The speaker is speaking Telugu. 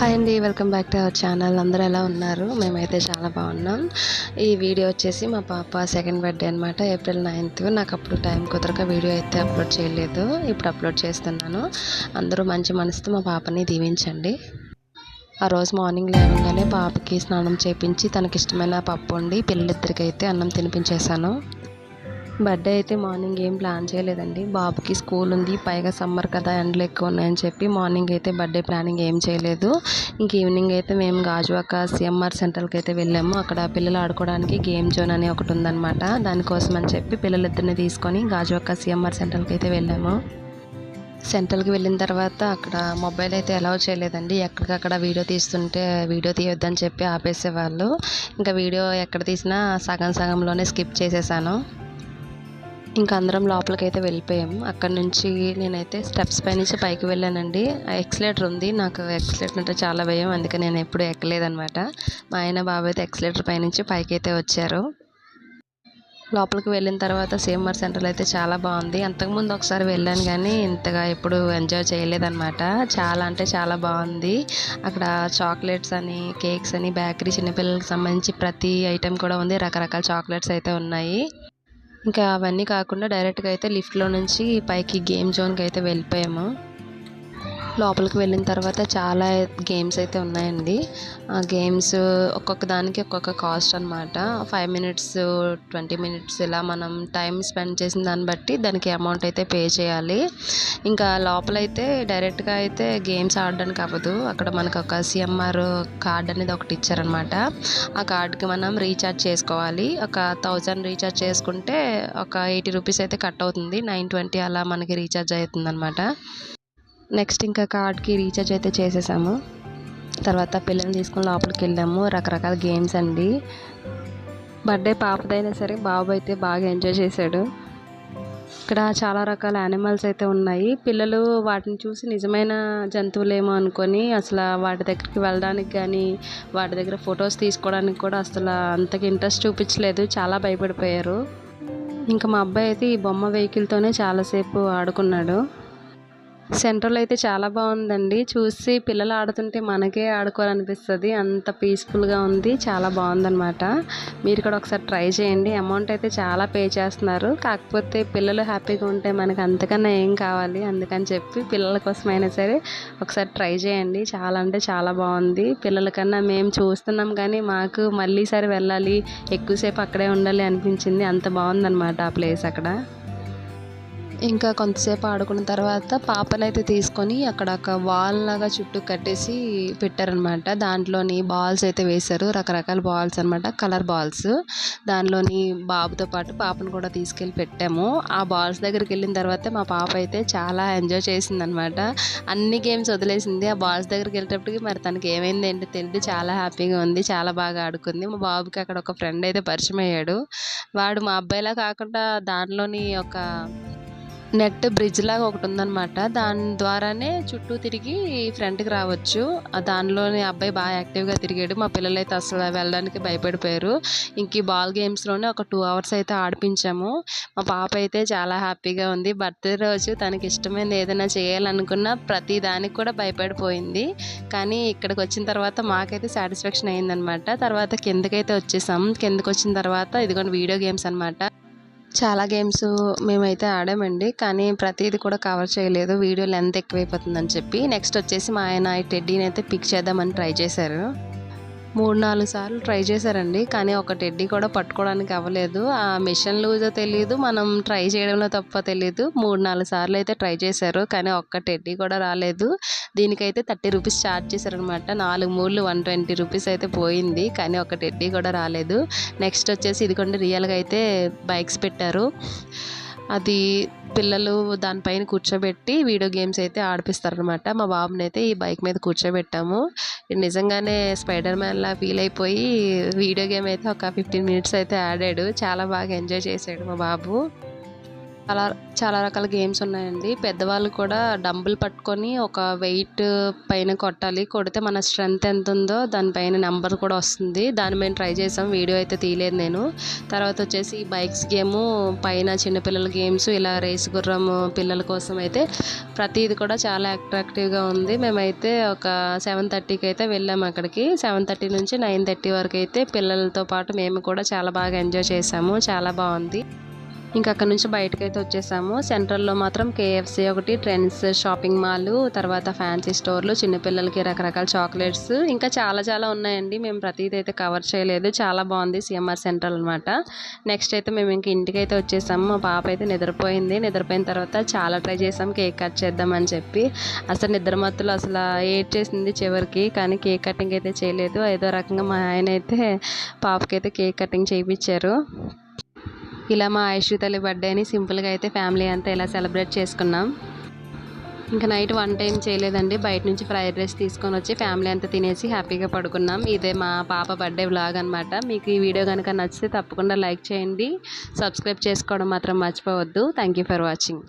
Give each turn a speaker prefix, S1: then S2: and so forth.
S1: హాయ్ అండి, welcome back to our channel. అందరూ ఎలా ఉన్నారు? మేమైతే చాలా బాగున్నాం. ఈ వీడియో వచ్చేసి మా పాప సెకండ్ బర్త్డే అనమాట. April 9th. నాకు అప్పుడు టైం కుదరక వీడియో అయితే అప్లోడ్ చేయలేదు. ఇప్పుడు అప్లోడ్ చేస్తున్నాను. అందరూ మంచి మనసుతో మా పాపని దీవించండి. ఆ రోజు మార్నింగ్ లేవగానే పాపకి స్నానం చేయించి తనకిష్టమైన పప్పు వండి పిల్లలిద్దరికి అయితే అన్నం తినిపించేశాను. బర్త్డే అయితే మార్నింగ్ ఏం ప్లాన్ చేయలేదండి. బాబుకి స్కూల్ ఉంది, పైగా సమ్మర్ కదా, ఎండలు ఎక్కువ ఉన్నాయని చెప్పి మార్నింగ్ అయితే బర్త్డే ప్లానింగ్ ఏం చేయలేదు. ఇంక ఈవినింగ్ అయితే మేము గాజువాక సిఎంఆర్ సెంటర్కి అయితే వెళ్ళాము. అక్కడ పిల్లలు ఆడుకోవడానికి గేమ్ జోన్ అని ఒకటి ఉందన్నమాట. దానికోసం అని చెప్పి పిల్లలిద్దరిని తీసుకొని గాజువాక సిఎంఆర్ సెంటర్కి అయితే వెళ్ళాము. సెంటర్కి వెళ్ళిన తర్వాత అక్కడ మొబైల్ అయితే అలౌ చేయలేదండి. ఎక్కడికక్కడ వీడియో తీస్తుంటే వీడియో తీయొద్దని చెప్పి ఆపేసేవాళ్ళు. ఇంకా వీడియో ఎక్కడ తీసినా సగం సగంలోనే స్కిప్ చేసేసాను. ఇంకా అందరం లోపలికైతే వెళ్ళిపోయాము. అక్కడ నుంచి నేనైతే స్టెప్స్ పై నుంచి పైకి వెళ్ళానండి. ఎక్సలేటర్ ఉంది, నాకు ఎక్సలేటర్ అంటే చాలా భయం, అందుకే నేను ఎప్పుడు ఎక్కలేదనమాట. మా ఆయన బాబు అయితే ఎక్సలేటర్ పై నుంచి పైకి అయితే వచ్చారు. లోపలికి వెళ్ళిన తర్వాత సిఎంఆర్ సెంటర్లో అయితే చాలా బాగుంది. అంతకుముందు ఒకసారి వెళ్ళాను కానీ ఇంతగా ఎప్పుడు ఎంజాయ్ చేయలేదన్నమాట. చాలా అంటే చాలా బాగుంది. అక్కడ చాక్లెట్స్ అని, కేక్స్ అని, బేకరీ, చిన్నపిల్లలకు సంబంధించి ప్రతి ఐటెం కూడా ఉంది. రకరకాల చాక్లెట్స్ అయితే ఉన్నాయి. ఇంకా అవన్నీ కాకుండా డైరెక్ట్గా అయితే లిఫ్ట్లో నుంచి పైకి గేమ్ జోన్కి అయితే వెళ్ళిపోయాము. లోపలికి వెళ్ళిన తర్వాత చాలా గేమ్స్ అయితే ఉన్నాయండి. ఆ గేమ్స్ ఒక్కొక్క దానికి ఒక్కొక్క కాస్ట్ అనమాట. 5 minutes, 20 minutes ఇలా మనం టైం స్పెండ్ చేసిన దాన్ని బట్టి దానికి అమౌంట్ అయితే పే చేయాలి. ఇంకా లోపలైతే డైరెక్ట్గా అయితే గేమ్స్ ఆడడానికి అవ్వదు. అక్కడ మనకు ఒక సిఎంఆర్ కార్డ్ అనేది ఒకటి ఇచ్చారనమాట. ఆ కార్డ్కి మనం రీఛార్జ్ చేసుకోవాలి. ఒక 1000 రీఛార్జ్ చేసుకుంటే ఒక 80 రూపీస్ అయితే కట్ అవుతుంది. 920 అలా మనకి రీఛార్జ్ అవుతుంది అనమాట. నెక్స్ట్ ఇంకా కార్డ్కి రీఛార్జ్ అయితే చేసేసాము. తర్వాత పిల్లల్ని తీసుకొని లోపలికి వెళ్ళాము. రకరకాల గేమ్స్ అండి. బర్త్డే పాపదైనా సరే బాబు అయితే బాగా ఎంజాయ్ చేశాడు. ఇక్కడ చాలా రకాల యానిమల్స్ అయితే ఉన్నాయి. పిల్లలు వాటిని చూసి నిజమైన జంతువులేమో అనుకొని అసలు వాటి దగ్గరికి వెళ్ళడానికి కానీ వాటి దగ్గర ఫొటోస్ తీసుకోవడానికి కూడా అసలు అంతగా ఇంట్రెస్ట్ చూపించలేదు. చాలా భయపడిపోయారు. ఇంకా మా అబ్బాయి అయితే ఈ బొమ్మ వెహికల్తోనే చాలాసేపు ఆడుకున్నాడు. సెంటర్లో అయితే చాలా బాగుందండి. చూసి పిల్లలు ఆడుతుంటే మనకే ఆడుకోవాలనిపిస్తుంది. అంత పీస్ఫుల్గా ఉంది. చాలా బాగుందన్నమాట. మీరు కూడా ఒకసారి ట్రై చేయండి. అమౌంట్ అయితే చాలా పే చేస్తున్నారు. కాకపోతే పిల్లలు హ్యాపీగా ఉంటే మనకు అంతకన్నా ఏం కావాలి. అందుకని చెప్పి పిల్లల కోసమైనా సరే ఒకసారి ట్రై చేయండి. చాలా అంటే చాలా బాగుంది. పిల్లల కన్నా మేము చూస్తున్నాం కానీ మాకు మళ్ళీసారి వెళ్ళాలి, ఎక్కువసేపు అక్కడే ఉండాలి అనిపించింది. అంత బాగుందన్నమాట ఆ ప్లేస్ అక్కడ. ఇంకా కొంతసేపు ఆడుకున్న తర్వాత పాపనైతే తీసుకొని అక్కడ ఒక వాల్ లాగా చుట్టూ కట్టేసి పెట్టారనమాట. దాంట్లోని బాల్స్ అయితే వేశారు. రకరకాల బాల్స్ అనమాట, కలర్ బాల్స్. దానిలోని బాబుతో పాటు పాపను కూడా తీసుకెళ్ళి పెట్టాము. ఆ బాల్స్ దగ్గరికి వెళ్ళిన తర్వాత మా పాప అయితే చాలా ఎంజాయ్ చేసింది అనమాట. అన్ని గేమ్స్ వదిలేసింది. ఆ బాల్స్ దగ్గరికి వెళ్ళేటప్పటికి మరి తనకి ఏమైంది ఏంటో తెలియదు, చాలా హ్యాపీగా ఉంది, చాలా బాగా ఆడుకుంది. మా బాబుకి అక్కడ ఒక ఫ్రెండ్ అయితే పరిచయం అయ్యాడు. వాడు మా అబ్బాయిలా కాకుండా దానిలోని ఒక నెట్ బ్రిడ్జ్ లాగా ఒకటి ఉందన్నమాట. దాని ద్వారానే చుట్టూ తిరిగి ఫ్రంట్కి రావచ్చు. దానిలోని అబ్బాయి బాగా యాక్టివ్గా తిరిగాడు. మా పిల్లలైతే అసలు వెళ్ళడానికి భయపడిపోయారు. ఇంక ఈ బాల్ గేమ్స్లోనే ఒక 2 hours అయితే ఆడిపించాము. మా పాప అయితే చాలా హ్యాపీగా ఉంది. బర్త్డే రోజు తనకి ఇష్టమైనది ఏదైనా చేయాలనుకున్న ప్రతి దానికి కూడా భయపడిపోయింది. కానీ ఇక్కడికి వచ్చిన తర్వాత మాకైతే సాటిస్ఫాక్షన్ అయిందనమాట. తర్వాత కిందకైతే వచ్చేసాం. కిందకి వచ్చిన తర్వాత ఇదిగోండి వీడియో గేమ్స్ అనమాట. చాలా గేమ్స్ మేమైతే ఆడామండి. కానీ ప్రతిదీ కూడా కవర్ చేయలేదు, వీడియో లెంత్ ఎక్కువైపోతుందని చెప్పి. నెక్స్ట్ వచ్చేసి మా ఆయన ఈ టెడ్డీని అయితే పిక్ చేద్దామని ట్రై చేశారు. 3-4 సార్లు ట్రై చేశారండి. కానీ ఒక టెడ్డీ కూడా పట్టుకోవడానికి అవ్వలేదు. ఆ మిషన్ లూజో తెలియదు, మనం ట్రై చేయడంలో తప్ప తెలియదు. 3-4 సార్లు అయితే ట్రై చేశారు. కానీ ఒక్క టెడ్డీ కూడా రాలేదు. దీనికైతే 30 రూపీస్ ఛార్జ్ చేశారనమాట. 4 మూళ్ళు 120 రూపీస్ అయితే పోయింది. కానీ ఒక టెడ్డీ కూడా రాలేదు. నెక్స్ట్ వచ్చేసి ఇదిగోండి రియల్గా అయితే బైక్స్ పెట్టారు. అది పిల్లలు దానిపైన కూర్చోబెట్టి వీడియో గేమ్స్ అయితే ఆడిపిస్తారనమాట. మా బాబుని అయితే ఈ బైక్ మీద కూర్చోబెట్టాము. నిజంగానే స్పైడర్ మ్యాన్లా ఫీల్ అయిపోయి వీడియో గేమ్ అయితే ఒక 15 minutes అయితే ఆడాడు. చాలా బాగా ఎంజాయ్ చేశాడు మా బాబు. చాలా చాలా రకాల గేమ్స్ ఉన్నాయండి. పెద్దవాళ్ళు కూడా డంబుల్ పట్టుకొని ఒక వెయిట్ పైన కొట్టాలి. కొడితే మన స్ట్రెంత్ ఎంత ఉందో దానిపైన నెంబర్ కూడా వస్తుంది. దాన్ని మేము ట్రై చేసాం. వీడియో అయితే తీయలేదు నేను. తర్వాత వచ్చేసి బైక్స్ గేము, పైన చిన్నపిల్లల గేమ్స్, ఇలా రేస్ గుర్రం పిల్లల కోసం అయితే ప్రతిది కూడా చాలా అట్రాక్టివ్గా ఉంది. మేమైతే ఒక 7:30కి అయితే వెళ్ళాము అక్కడికి. 7:30 నుంచి 9:30 వరకు అయితే పిల్లలతో పాటు మేము కూడా చాలా బాగా ఎంజాయ్ చేసాము. చాలా బాగుంది. ఇంకా అక్కడ నుంచి బయటకైతే వచ్చేసాము. సెంట్రల్లో మాత్రం కేఎఫ్సి ఒకటి, ట్రెండ్స్ షాపింగ్ మాల్, తర్వాత ఫ్యాన్సీ స్టోర్లు, చిన్నపిల్లలకి రకరకాల చాక్లెట్స్, ఇంకా చాలా చాలా ఉన్నాయండి. మేము ప్రతిదీ అయితే కవర్ చేయలేదు. చాలా బాగుంది సిఎంఆర్ సెంట్రల్ అనమాట. నెక్స్ట్ అయితే మేము ఇంక ఇంటికైతే వచ్చేసాము. మా పాప అయితే నిద్రపోయింది. నిద్రపోయిన తర్వాత చాలా ట్రై చేసాం కేక్ కట్ చేద్దామని చెప్పి. అసలు నిద్రమత్తులు అసలు ఏడ్ చేసింది చివరికి, కానీ కేక్ కటింగ్ అయితే చేయలేదు. ఏదో రకంగా మా ఆయన అయితే పాపకైతే కేక్ కటింగ్ చేయించారు. ఇలా మా ఐశ్వర్య తల్లి బర్త్డేని సింపుల్గా అయితే ఫ్యామిలీ అంతా ఇలా సెలబ్రేట్ చేసుకున్నాం. ఇంకా నైట్ వంట ఏం చేయలేదండి. బయట నుంచి ఫ్రైడ్ రైస్ తీసుకొని వచ్చి ఫ్యామిలీ అంతా తినేసి హ్యాపీగా పడుకున్నాం. ఇదే మా పాప బర్త్డే వ్లాగ్ అనమాట. మీకు ఈ వీడియో కనుక నచ్చితే తప్పకుండా లైక్ చేయండి. సబ్స్క్రైబ్ చేసుకోవడం మాత్రం మర్చిపోవద్దు. Thank you for watching.